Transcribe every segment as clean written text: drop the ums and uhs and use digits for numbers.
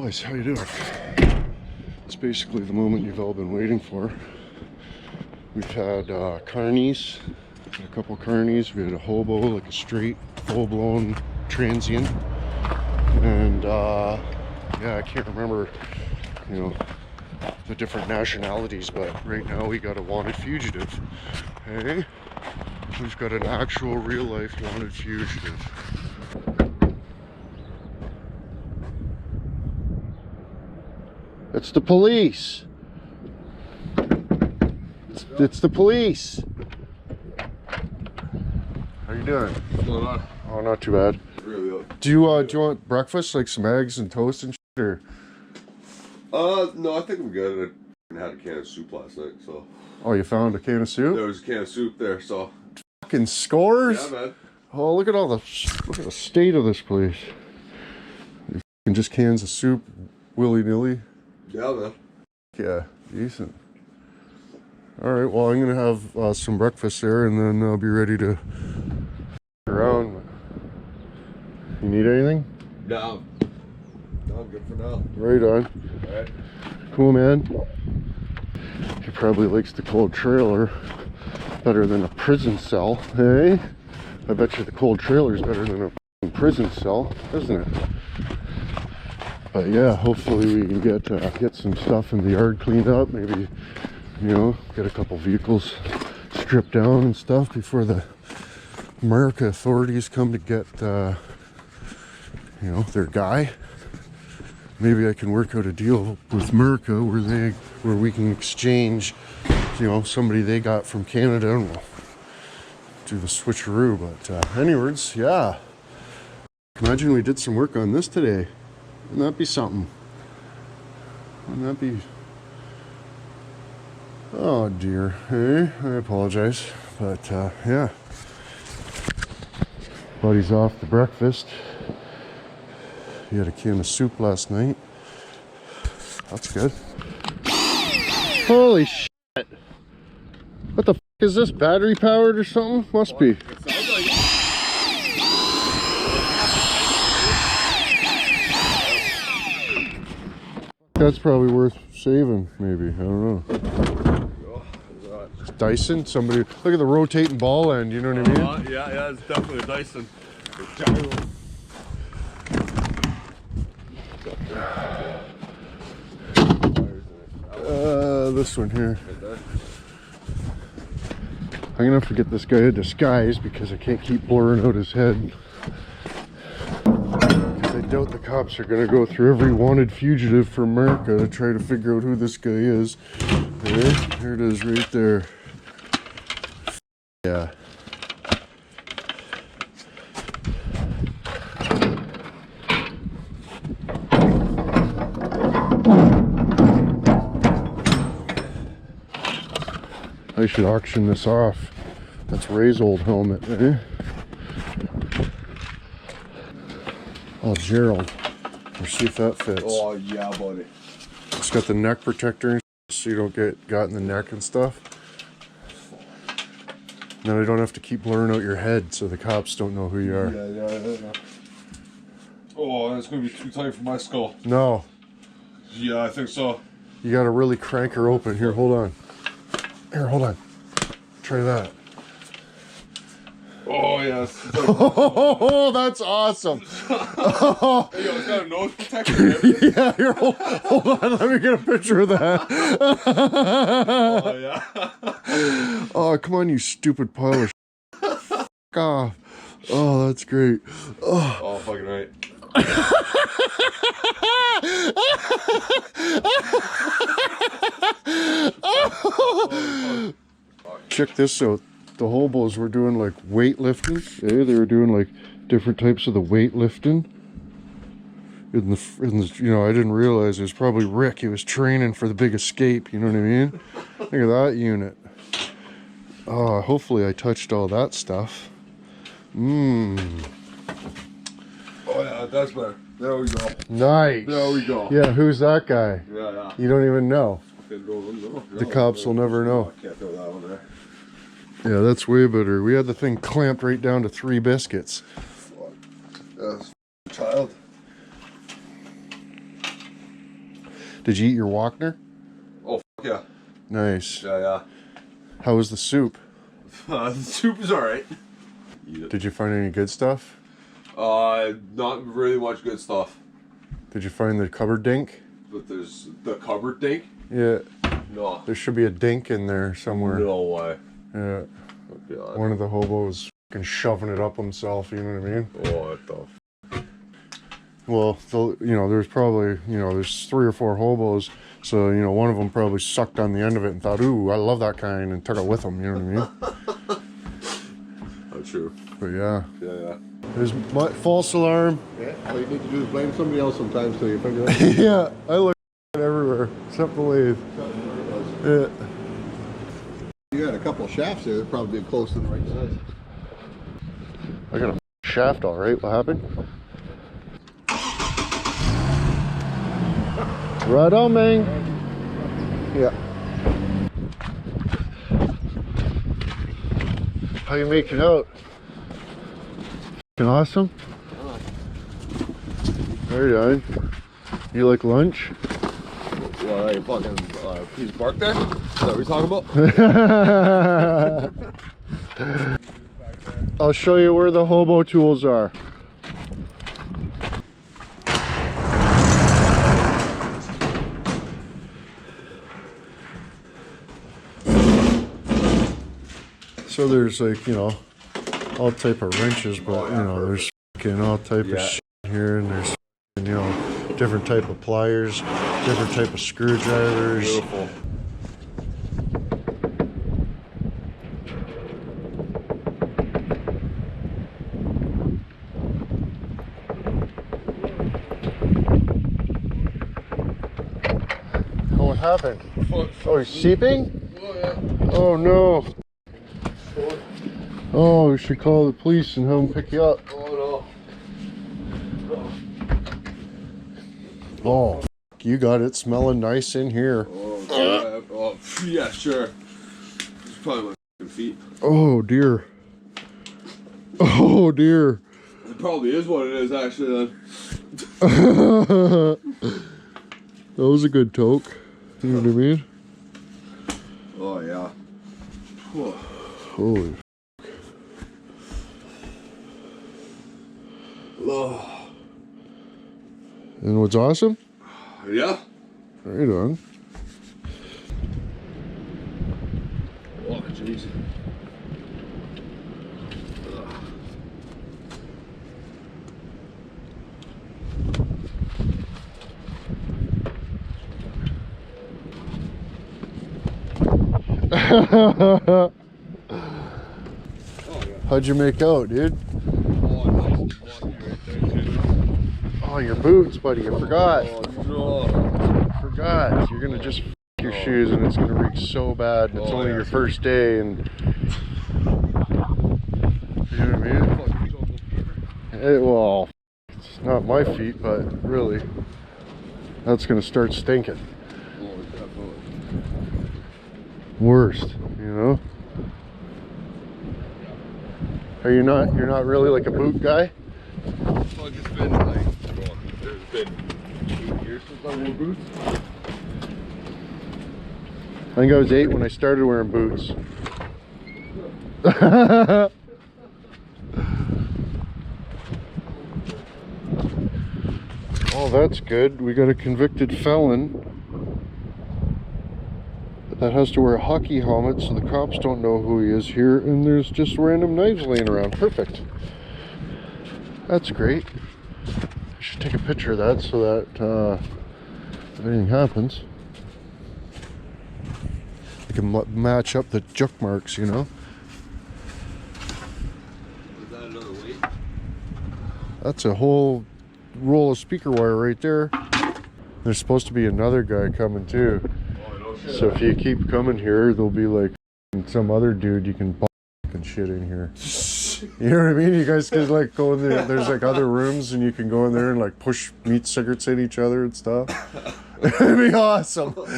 boys, how you doing? It's basically the moment you've all been waiting for. We've had carnies, a couple carnies. We had a hobo, like a straight, full-blown transient, and yeah, I can't remember, you know, the different nationalities, but right now we got a wanted fugitive. Hey, we've got an actual, real-life wanted fugitive. It's the police. It's the police. How you doing? What's going on? Oh, not too bad. Really? Do you want breakfast, like some eggs and toast and shit, or? No, I think I'm good. I had a can of soup last night, so. Oh, you found a can of soup? There was a can of soup there, so. Fucking scores. Yeah, man. Oh, look at the state of this place. And just cans of soup, willy-nilly. Yeah, man. Yeah, decent. All right, well, I'm gonna have some breakfast there, and then I'll be ready to around. You need anything? No. No, I'm good for now. Right on. All right. Cool, man. He probably likes the cold trailer better than a prison cell, hey? I bet you the cold trailer is better than a prison cell, isn't it? But yeah, hopefully we can get some stuff in the yard cleaned up. Maybe, you know, get a couple vehicles stripped down and stuff before the America authorities come to get, you know, their guy. Maybe I can work out a deal with America where we can exchange, you know, somebody they got from Canada, and we'll do the switcheroo. But anyways, yeah. Imagine we did some work on this today. Wouldn't that be something? Wouldn't that be... Oh dear. Hey, I apologize. But yeah. Buddy's off the breakfast. He had a can of soup last night. That's good. Holy shit. What the f is this? Battery powered or something? Must be. That's probably worth saving, maybe. I don't know. Dyson? Somebody. Look at the rotating ball end, you know what I mean? Yeah, it's definitely a Dyson. This one here. I'm gonna have to get this guy a disguise because I can't keep blurring out his head. Because I doubt the cops are gonna go through every wanted fugitive for America to try to figure out who this guy is. There it is right there. Yeah. I should auction this off. That's Ray's old helmet, eh? Oh, Gerald. Let's see if that fits. Oh, yeah, buddy. It's got the neck protector so you don't get got in the neck and stuff. Then I don't have to keep blurring out your head so the cops don't know who you are. Yeah. Oh, that's going to be too tight for my skull. No. Yeah, I think so. You got to really crank her open. Here, hold on. Here, hold on. Try that. Oh, yes. Oh, that's awesome. Oh. Hey, yo, it's got a nose protector. Yeah, here, hold on. Let me get a picture of that. Oh, yeah. Oh, come on, you stupid pile of F off. Oh, that's great. Oh, fucking right. Check this out. The hobos were doing like weightlifting. Yeah, they were doing like different types of the weightlifting. In the, you know, I didn't realize it was probably Rick. He was training for the big escape. You know what I mean? Look at that unit. Oh, hopefully I touched all that stuff. Oh yeah, that's better. There we go. Nice. There we go. Yeah, who's that guy? Yeah. You don't even know. No. The cops will never know. I can't throw that one there. Yeah, that's way better. We had the thing clamped right down to 3 biscuits. That's child. Did you eat your Wagner? Oh, yeah. Nice. Yeah. How was the soup? The soup is alright. Did you find any good stuff? Not really much good stuff. Did you find the cupboard dink? But there's the cupboard dink? Yeah. No. There should be a dink in there somewhere. No way. Yeah. Oh, God. One of the hobos fucking shoving it up himself, you know what I mean? Oh, what the Well, there's probably, there's 3 or 4 hobos. So, one of them probably sucked on the end of it and thought, ooh, I love that kind, and took it with him, you know what I mean? Oh, true. But yeah. Yeah. There's my false alarm. Yeah, all you need to do is blame somebody else sometimes till you figure it out. Yeah, I look everywhere, except the lathe. Yeah. You got a couple of shafts there that probably be close to the right size. I got a shaft all right. What happened? Right on, man. Yeah. How you making out? Fucking awesome. Very on. You like lunch? Well, you fucking piece of bark there? Is that what you're talking about? I'll show you where the hobo tools are. So there's like, all type of wrenches, but there's fucking all type of shit here, and there's different type of pliers, different type of screwdrivers. Beautiful. Oh, what happened? Oh, he's seeping? Oh, yeah. Oh no. Oh, we should call the police and have them pick you up. Oh, no. Oh, you got it smelling nice in here. Oh, yeah, sure. It's probably my fucking feet. Oh dear. Oh dear. It probably is what it is, actually, then. That was a good toke. You know what I mean? Oh, yeah. Whew. Holy. Oh. And what's awesome? Yeah. Right on. Oh, jeez. How'd you make out, dude? Oh, nice and lucky right there, too. Oh, your boots, buddy. I forgot. Oh, no. Forgot. You're gonna just f your shoes, and it's gonna reek so bad. And it's only your first day, and you know what I mean? Well, it's not my feet, but really, that's gonna start stinking. Oh, definitely. Worst, You're not really like a boot guy? Well, it's been like, there's been 8 years since I wore boots. I think I was 8 when I started wearing boots. Oh, that's good. We got a convicted felon that has to wear a hockey helmet so the cops don't know who he is here, and there's just random knives laying around. Perfect. That's great. I should take a picture of that so that if anything happens, I can match up the juck marks, Is that another weight? That's a whole roll of speaker wire right there. There's supposed to be another guy coming too. So if you keep coming here, there'll be like some other dude you can and shit in here. You know what I mean? You guys can like go in there. There's like other rooms, and you can go in there and like push meat cigarettes at each other and stuff. It'd be awesome, I don't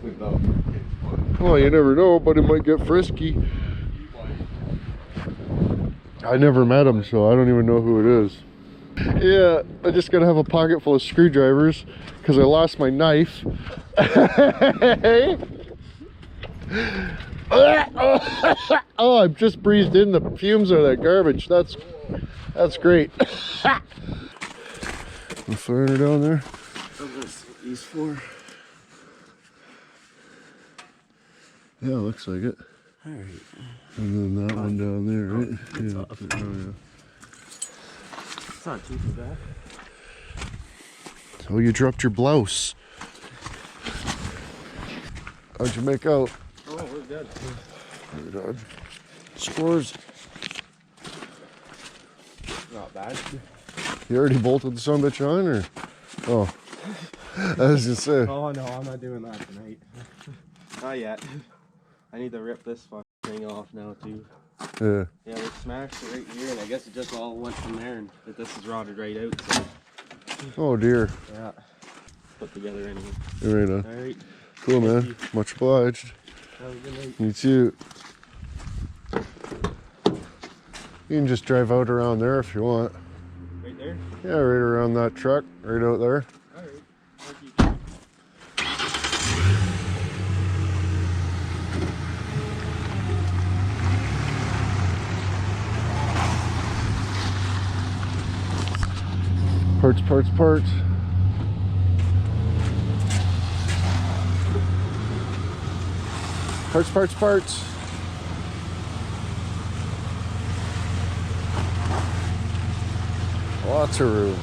think that would be fun. Well, you never know, but it might get frisky. I never met him, so I don't even know who it is. Yeah, I just gotta have a pocket full of screwdrivers because I lost my knife. Oh, I've just breathed in the fumes of that garbage. That's great. The fire down there. These four. Yeah, looks like it. All right. And then that one down there, right? Yeah. Oh, yeah. It's not too bad. Oh, you dropped your blouse. How'd you make out? Oh, we're good. Right on. Scores. Not bad. You already bolted the son of a bitch on, or? Oh. I was just saying. Oh no, I'm not doing that tonight. Not yet. I need to rip this fucking thing off now too. Yeah. Yeah, we smashed it right here, and I guess it just all went from there, and this is rotted right out. So Oh dear. yeah, put together anyway. Right on. All right. Cool, man. Much obliged. Have a good night. You too. You can just drive out around there if you want. Right there. Yeah, right around that truck, right out there. All right. Thank you. Parts, parts, parts. Parts, parts, parts. Lots of room.